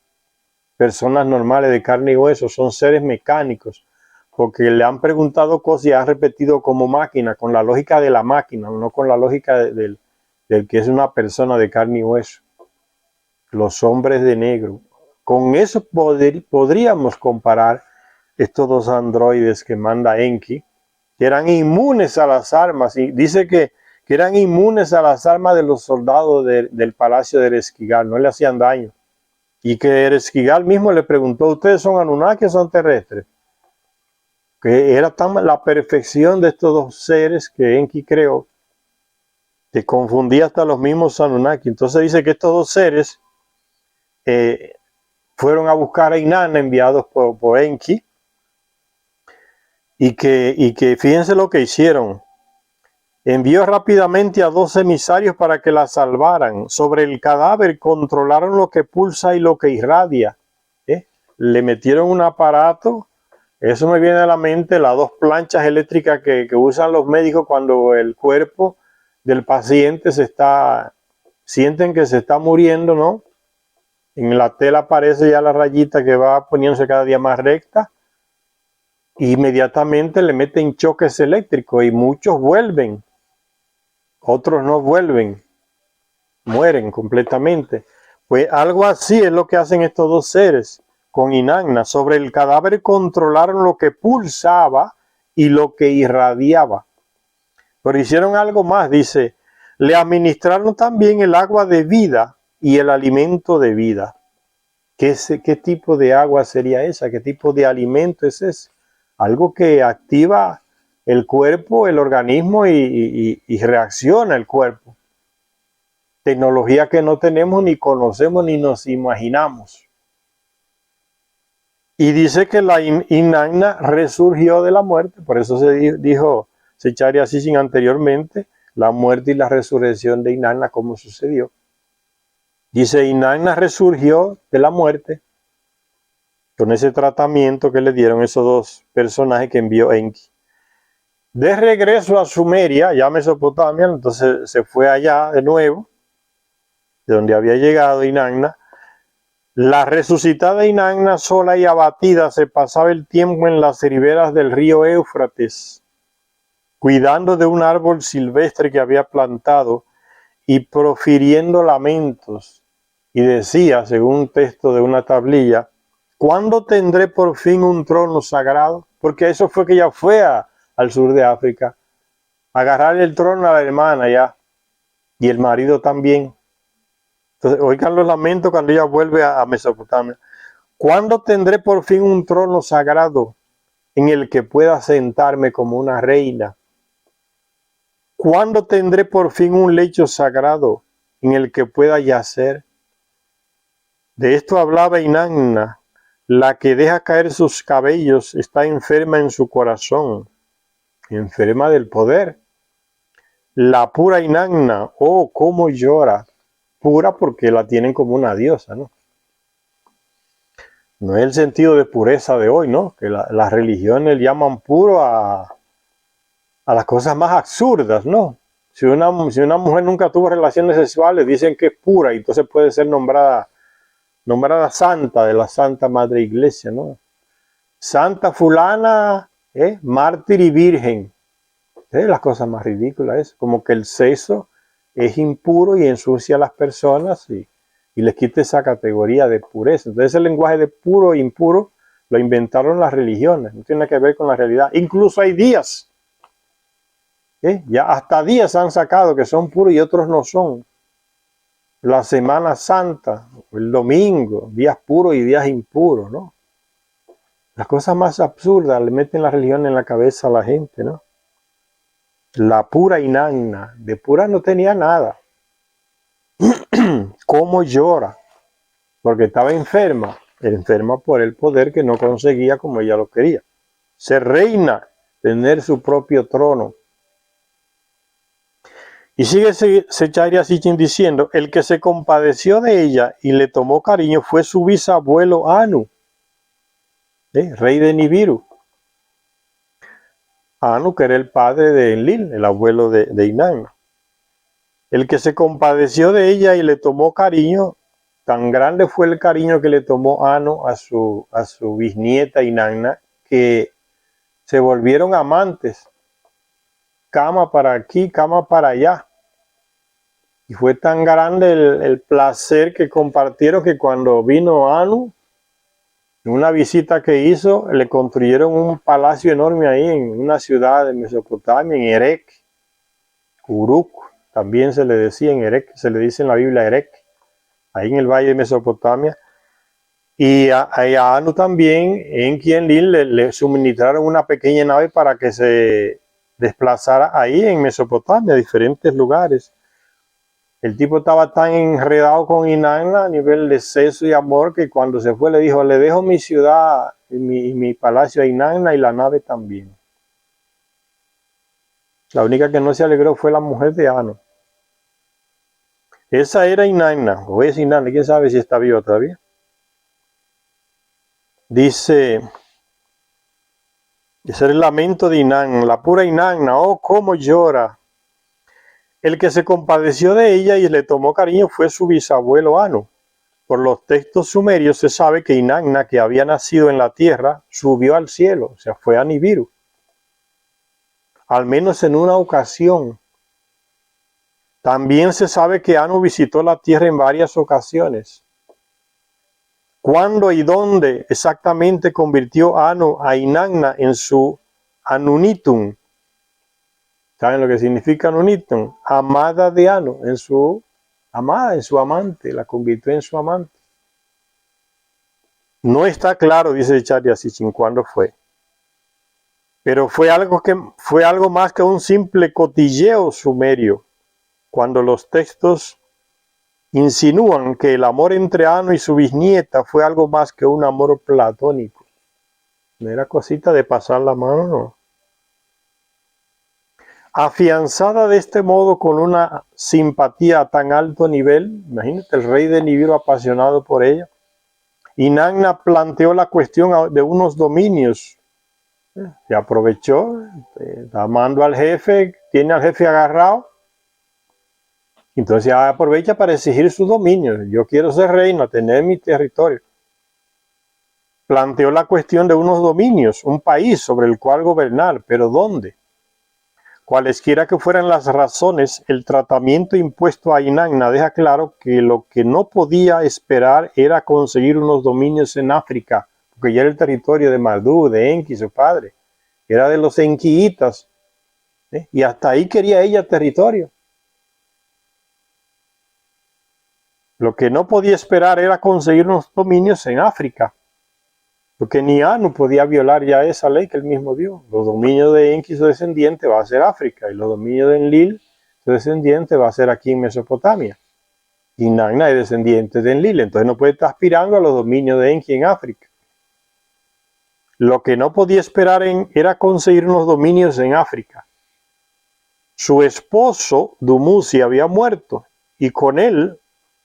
personas normales de carne y hueso, son seres mecánicos, porque le han preguntado cosas y han repetido como máquina, con la lógica de la máquina, no con la lógica del que es una persona de carne y hueso. Los hombres de negro. Con eso podríamos comparar estos 2 androides que manda Enki, que eran inmunes a las armas. Y dice que que eran inmunes a las armas de los soldados del palacio de Ereshkigal, no le hacían daño. Y que Ereshkigal mismo le preguntó, ¿ustedes son Anunnaki o son terrestres? Que era tan la perfección de estos dos seres que Enki creó, que confundía hasta los mismos Anunnaki. Entonces dice que estos dos seres fueron a buscar a Inanna enviados por Enki, y que fíjense lo que hicieron. Envió rápidamente a 2 emisarios para que la salvaran. Sobre el cadáver controlaron lo que pulsa y lo que irradia. Le metieron un aparato. Eso me viene a la mente, las 2 planchas eléctricas que usan los médicos cuando el cuerpo del paciente sienten que se está muriendo, ¿no? En la tela aparece ya la rayita que va poniéndose cada día más recta. Inmediatamente le meten choques eléctricos y muchos vuelven. Otros no vuelven, mueren completamente. Pues algo así es lo que hacen estos dos seres con Inanna. Sobre el cadáver controlaron lo que pulsaba y lo que irradiaba. Pero hicieron algo más, dice, le administraron también el agua de vida y el alimento de vida. ¿Qué tipo de agua sería esa? ¿Qué tipo de alimento es ese? Algo que activa el cuerpo, el organismo y reacciona el cuerpo. Tecnología que no tenemos, ni conocemos, ni nos imaginamos. Y dice que la Inanna resurgió de la muerte, por eso se dijo Zecharia Sitchin anteriormente, la muerte y la resurrección de Inanna, cómo sucedió. Dice, Inanna resurgió de la muerte con ese tratamiento que le dieron esos 2 personajes que envió Enki. De regreso a Sumeria, ya Mesopotamia, entonces se fue allá de nuevo, de donde había llegado Inanna. La resucitada Inanna, sola y abatida, se pasaba el tiempo en las riberas del río Éufrates, cuidando de un árbol silvestre que había plantado y profiriendo lamentos. Y decía, según un texto de una tablilla, ¿cuándo tendré por fin un trono sagrado? Porque eso fue que ella fue al sur de África, agarrar el trono a la hermana ya, y el marido también. Entonces, oigan los lamentos cuando ella vuelve a Mesopotamia. ¿Cuándo tendré por fin un trono sagrado en el que pueda sentarme como una reina? ¿Cuándo tendré por fin un lecho sagrado en el que pueda yacer? De esto hablaba Inanna. La que deja caer sus cabellos está enferma en su corazón, enferma del poder. La pura Inanna, oh, cómo llora. Pura porque la tienen como una diosa, ¿no? No es el sentido de pureza de hoy, ¿no? Que las religiones llaman puro a las cosas más absurdas, ¿no? Si una mujer nunca tuvo relaciones sexuales, dicen que es pura y entonces puede ser nombrada santa de la Santa Madre Iglesia, ¿no? Santa fulana, mártir y virgen. Es las cosas más ridículas, eso. Como que el sexo es impuro y ensucia a las personas y les quita esa categoría de pureza. Entonces el lenguaje de puro e impuro lo inventaron las religiones, no tiene nada que ver con la realidad. Incluso hay días, ya hasta días han sacado que son puros y otros no son. La Semana Santa, el domingo, días puros y días impuros, ¿no? Las cosas más absurdas le meten la religión en la cabeza a la gente, ¿no? La pura Inanna, de pura no tenía nada. ¿Cómo llora? Porque estaba enferma por el poder que no conseguía como ella lo quería. Ser reina, tener su propio trono. Y sigue Zecharia Sitchin diciendo, el que se compadeció de ella y le tomó cariño fue su bisabuelo Anu, rey de Nibiru. Anu, que era el padre de Enlil, el abuelo de Inanna. El que se compadeció de ella y le tomó cariño, tan grande fue el cariño que le tomó Anu a su bisnieta Inanna, que se volvieron amantes. Cama para aquí, cama para allá. Y fue tan grande el placer que compartieron que cuando vino Anu, en una visita que hizo, le construyeron un palacio enorme ahí en una ciudad de Mesopotamia, en Erech. Uruk, también se le decía en Erech, se le dice en la Biblia Erech, ahí en el valle de Mesopotamia. Y a Anu también, en quien le suministraron una pequeña nave para que se desplazara ahí en Mesopotamia, a diferentes lugares. El tipo estaba tan enredado con Inanna a nivel de sexo y amor que cuando se fue le dijo, le dejo mi ciudad y mi palacio a Inanna y la nave también. La única que no se alegró fue la mujer de Anu. Esa era Inanna, o es Inanna, quién sabe si está viva todavía. Dice, ese era el lamento de Inanna, la pura Inanna, oh, cómo llora. El que se compadeció de ella y le tomó cariño fue su bisabuelo Anu. Por los textos sumerios se sabe que Inanna, que había nacido en la tierra, subió al cielo, o sea, fue a Nibiru. Al menos en una ocasión. También se sabe que Anu visitó la tierra en varias ocasiones. ¿Cuándo y dónde exactamente convirtió Anu a Inanna en su Anunitum? ¿Saben lo que significa Anunitum? Amada de Anu, en su amada, en su amante, la convirtió en su amante. No está claro, dice Charya Sitchin, cuándo fue. Pero fue algo más que un simple cotilleo sumerio, cuando los textos insinúan que el amor entre Anu y su bisnieta fue algo más que un amor platónico. No era cosita de pasar la mano, no. Afianzada de este modo con una simpatía a tan alto nivel, imagínate el rey de Nibiru apasionado por ella, Inanna planteó la cuestión de unos dominios. Se aprovechó, está amando al jefe, tiene al jefe agarrado, entonces aprovecha para exigir sus dominios. Yo quiero ser reina, tener mi territorio. Planteó la cuestión de unos dominios, un país sobre el cual gobernar, pero ¿dónde? Cualesquiera que fueran las razones, el tratamiento impuesto a Inanna deja claro que lo que no podía esperar era conseguir unos dominios en África, porque ya era el territorio de Marduk, de Enki, su padre, era de los enquiitas, y hasta ahí quería ella territorio. Lo que no podía esperar era conseguir unos dominios en África, porque ni Anu podía violar ya esa ley que él mismo dio. Los dominios de Enki, su descendiente, va a ser África, y los dominios de Enlil, su descendiente, va a ser aquí en Mesopotamia. Y Inanna es descendiente de Enlil, entonces no puede estar aspirando a los dominios de Enki en África. Lo que no podía esperar era conseguir unos dominios en África. Su esposo, Dumuzi, había muerto, y con él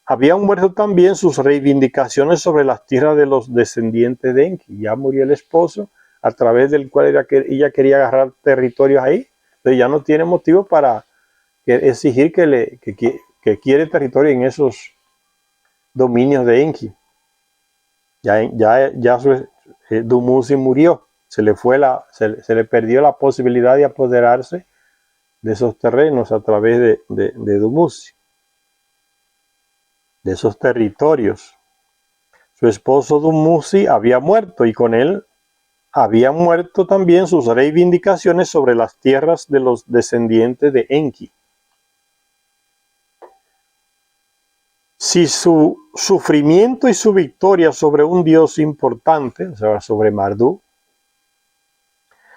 habían muerto también sus reivindicaciones sobre las tierras de los descendientes de Enki. Ya murió el esposo, a través del cual ella quería agarrar territorios ahí. Entonces ya no tiene motivo para exigir que quiere territorio en esos dominios de Enki. Ya Dumuzi murió. Se le perdió la posibilidad de apoderarse de esos terrenos a través de Dumuzi, de esos territorios. Su esposo Dumuzi había muerto y con él habían muerto también sus reivindicaciones sobre las tierras de los descendientes de Enki. Si su sufrimiento y su victoria sobre un dios importante, o sea, sobre Marduk,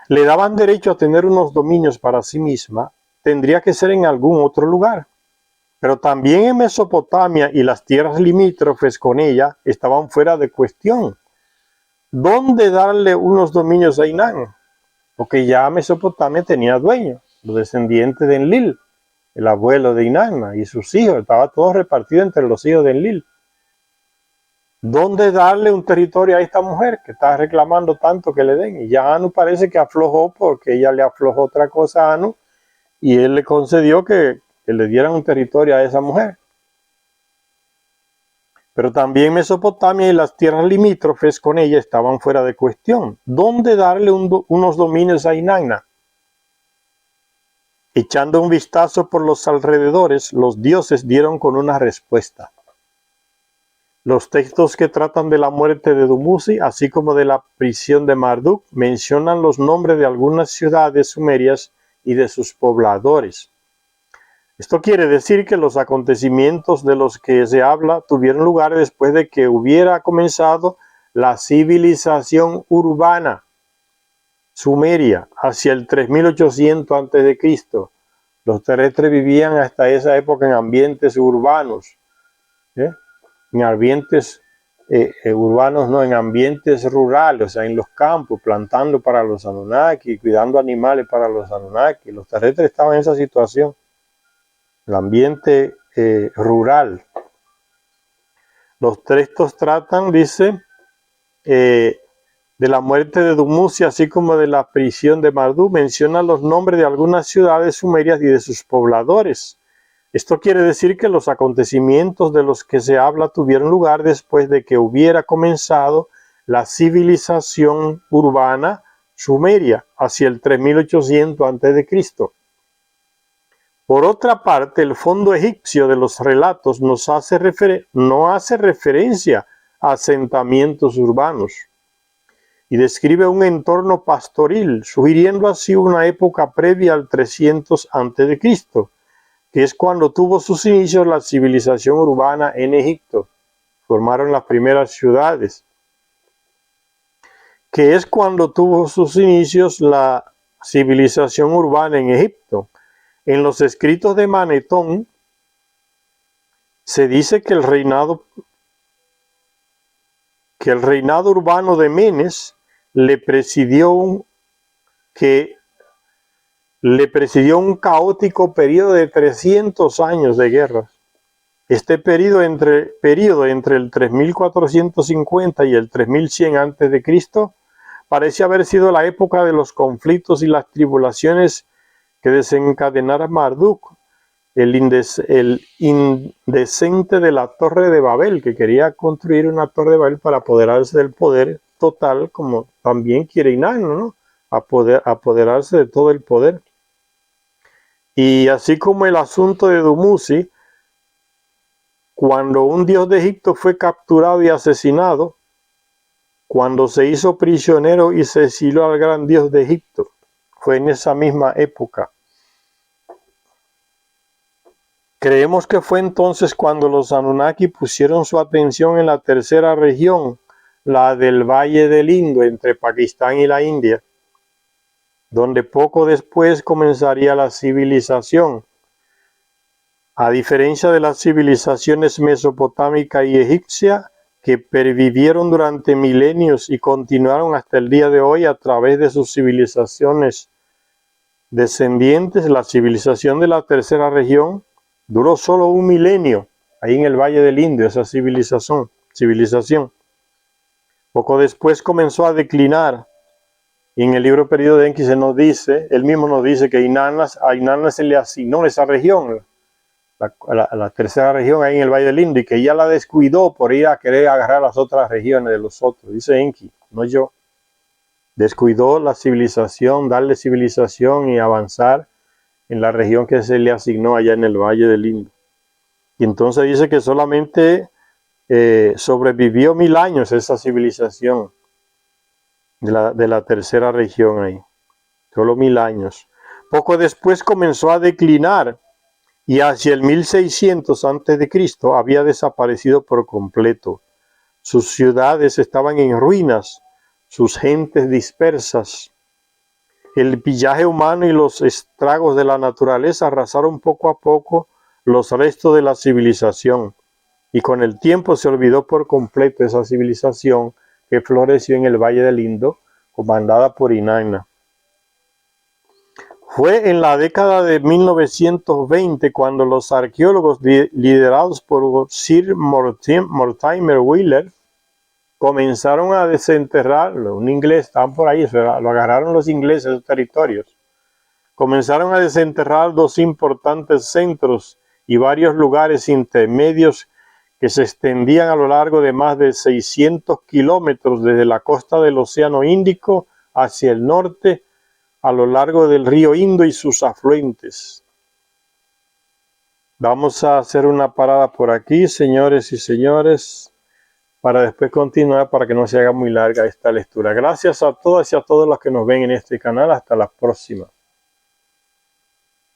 le daban derecho a tener unos dominios para sí misma, tendría que ser en algún otro lugar. Pero también en Mesopotamia y las tierras limítrofes con ella estaban fuera de cuestión. ¿Dónde darle unos dominios a Inanna? Porque ya Mesopotamia tenía dueños, los descendientes de Enlil, el abuelo de Inanna y sus hijos, estaba todo repartido entre los hijos de Enlil. ¿Dónde darle un territorio a esta mujer que está reclamando tanto que le den? Y ya Anu parece que aflojó porque ella le aflojó otra cosa a Anu y él le concedió que le dieran un territorio a esa mujer. Pero también Mesopotamia y las tierras limítrofes con ella estaban fuera de cuestión. ¿Dónde darle unos dominios a Inanna? Echando un vistazo por los alrededores, los dioses dieron con una respuesta. Los textos que tratan de la muerte de Dumuzi, así como de la prisión de Marduk, mencionan los nombres de algunas ciudades sumerias y de sus pobladores. Esto quiere decir que los acontecimientos de los que se habla tuvieron lugar después de que hubiera comenzado la civilización urbana sumeria hacia el 3800 a.C. Los terrestres vivían hasta esa época en ambientes urbanos, en ambientes urbanos, no, en ambientes rurales, o sea, en los campos, plantando para los Anunnaki, cuidando animales para los Anunnaki. Los terrestres estaban en esa situación, el ambiente rural. Los textos tratan, dice, de la muerte de Dumuzi, así como de la prisión de Marduk. Menciona los nombres de algunas ciudades sumerias y de sus pobladores. Esto quiere decir que los acontecimientos de los que se habla tuvieron lugar después de que hubiera comenzado la civilización urbana sumeria hacia el 3800 a.C. Por otra parte, el fondo egipcio de los relatos no hace referencia a asentamientos urbanos y describe un entorno pastoril, sugiriendo así una época previa al 300 a.C., que es cuando tuvo sus inicios la civilización urbana en Egipto. Formaron las primeras ciudades. Que es cuando tuvo sus inicios la civilización urbana en Egipto. En los escritos de Manetón se dice que el reinado urbano de Menes le presidió un caótico periodo de 300 años de guerras. Este periodo entre el 3450 y el 3100 a.C. parece haber sido la época de los conflictos y las tribulaciones que desencadenara Marduk, el indecente de la Torre de Babel, que quería construir una Torre de Babel para apoderarse del poder total, como también quiere Inanna, ¿no? Apoderarse de todo el poder. Y así como el asunto de Dumuzi, cuando un dios de Egipto fue capturado y asesinado, cuando se hizo prisionero y se exilió al gran dios de Egipto, fue en esa misma época. Creemos que fue entonces cuando los Anunnaki pusieron su atención en la tercera región, la del Valle del Indo, entre Pakistán y la India, donde poco después comenzaría la civilización. A diferencia de las civilizaciones mesopotámica y egipcia, que pervivieron durante milenios y continuaron hasta el día de hoy a través de sus civilizaciones descendientes, la civilización de la tercera región duró solo un milenio, ahí en el Valle del Indo, esa civilización. Poco después comenzó a declinar, y en el libro Período de Enki él mismo nos dice que a Inanna se le asignó esa región, la tercera región ahí en el Valle del Indo, y que ella la descuidó por ir a querer agarrar las otras regiones de los otros. Dice Enki, no yo. Descuidó la civilización, darle civilización y avanzar en la región que se le asignó allá en el Valle del Indo. Y entonces dice que solamente sobrevivió 1000 años esa civilización de la tercera región ahí. Solo 1000 años. Poco después comenzó a declinar y hacia el 1600 a.C. había desaparecido por completo. Sus ciudades estaban en ruinas, sus gentes dispersas. El pillaje humano y los estragos de la naturaleza arrasaron poco a poco los restos de la civilización, y con el tiempo se olvidó por completo esa civilización que floreció en el Valle del Indo, comandada por Inanna. Fue en la década de 1920 cuando los arqueólogos liderados por Sir Mortimer Wheeler comenzaron a desenterrarlo. Un inglés, estaban por ahí, lo agarraron los ingleses de esos territorios. Comenzaron a desenterrar 2 importantes centros y varios lugares intermedios que se extendían a lo largo de más de 600 kilómetros desde la costa del Océano Índico hacia el norte, a lo largo del río Indo y sus afluentes. Vamos a hacer una parada por aquí, señores y señores, para después continuar, para que no se haga muy larga esta lectura. Gracias a todas y a todos los que nos ven en este canal. Hasta la próxima.